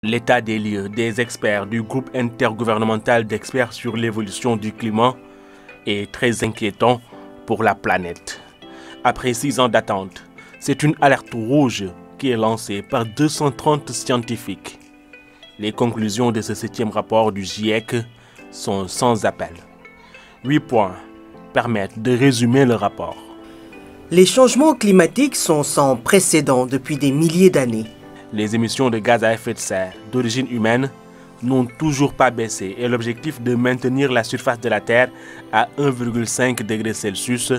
L'état des lieux des experts du groupe intergouvernemental d'experts sur l'évolution du climat est très inquiétant pour la planète. Après 6 ans d'attente, c'est une alerte rouge qui est lancée par 230 scientifiques. Les conclusions de ce 7e rapport du GIEC sont sans appel. 8 points permettent de résumer le rapport. Les changements climatiques sont sans précédent depuis des milliers d'années. Les émissions de gaz à effet de serre d'origine humaine n'ont toujours pas baissé et l'objectif de maintenir la surface de la Terre à 1,5 degré Celsius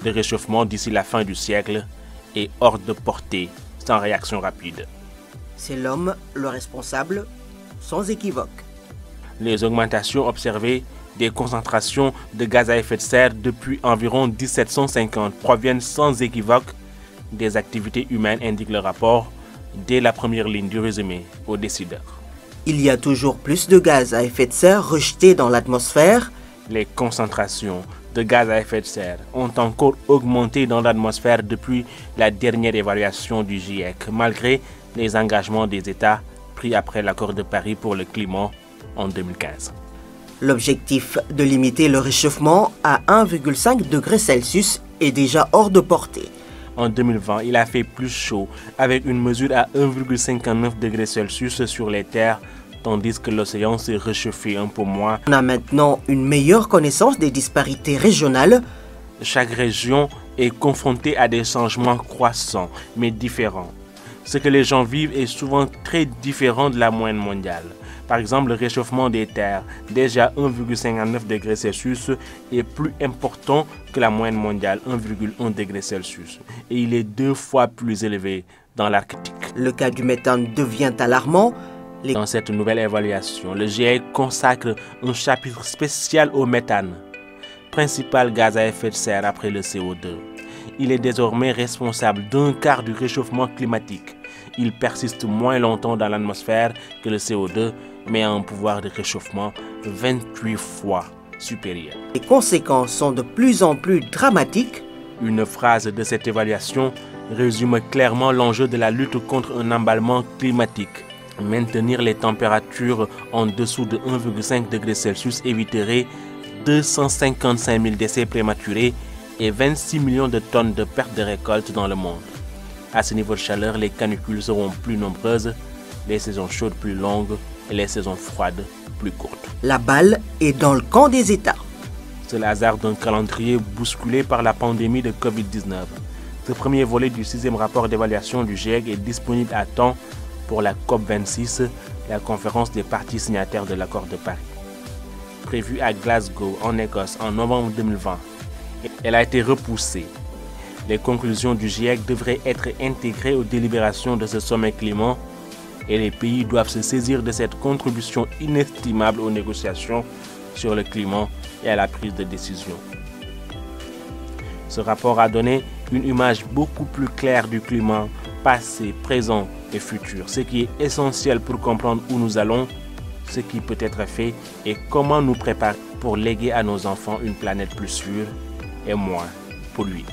de réchauffement d'ici la fin du siècle est hors de portée sans réaction rapide. C'est l'homme le responsable, sans équivoque. Les augmentations observées des concentrations de gaz à effet de serre depuis environ 1750 proviennent sans équivoque des activités humaines, indique le rapport, dès la première ligne du résumé aux décideurs. Il y a toujours plus de gaz à effet de serre rejetés dans l'atmosphère. Les concentrations de gaz à effet de serre ont encore augmenté dans l'atmosphère depuis la dernière évaluation du GIEC, malgré les engagements des États pris après l'accord de Paris pour le climat en 2015. L'objectif de limiter le réchauffement à 1,5 degré Celsius est déjà hors de portée. En 2020, il a fait plus chaud avec une mesure à 1,59 degré Celsius sur les terres, tandis que l'océan s'est réchauffé un peu moins. On a maintenant une meilleure connaissance des disparités régionales. Chaque région est confrontée à des changements croissants, mais différents. Ce que les gens vivent est souvent très différent de la moyenne mondiale. Par exemple, le réchauffement des terres, déjà 1,59 degré Celsius, est plus important que la moyenne mondiale, 1,1 degré Celsius. Et il est 2 fois plus élevé dans l'Arctique. Le cas du méthane devient alarmant. Dans cette nouvelle évaluation, le GIEC consacre un chapitre spécial au méthane, principal gaz à effet de serre après le CO2. Il est désormais responsable d'un quart du réchauffement climatique. Il persiste moins longtemps dans l'atmosphère que le CO2, mais a un pouvoir de réchauffement 28 fois supérieur. Les conséquences sont de plus en plus dramatiques. Une phrase de cette évaluation résume clairement l'enjeu de la lutte contre un emballement climatique. Maintenir les températures en dessous de 1,5 degré Celsius éviterait 255 000 décès prématurés et 26 millions de tonnes de pertes de récoltes dans le monde. À ce niveau de chaleur, les canicules seront plus nombreuses, les saisons chaudes plus longues et les saisons froides plus courtes. La balle est dans le camp des États. C'est le hasard d'un calendrier bousculé par la pandémie de Covid-19. Ce premier volet du 6e rapport d'évaluation du GIEC est disponible à temps pour la COP26, la conférence des parties signataires de l'accord de Paris. Prévue à Glasgow, en Écosse, en novembre 2020, elle a été repoussée. Les conclusions du GIEC devraient être intégrées aux délibérations de ce sommet climat et les pays doivent se saisir de cette contribution inestimable aux négociations sur le climat et à la prise de décision. Ce rapport a donné une image beaucoup plus claire du climat, passé, présent et futur, ce qui est essentiel pour comprendre où nous allons, ce qui peut être fait et comment nous préparer pour léguer à nos enfants une planète plus sûre et moins polluée.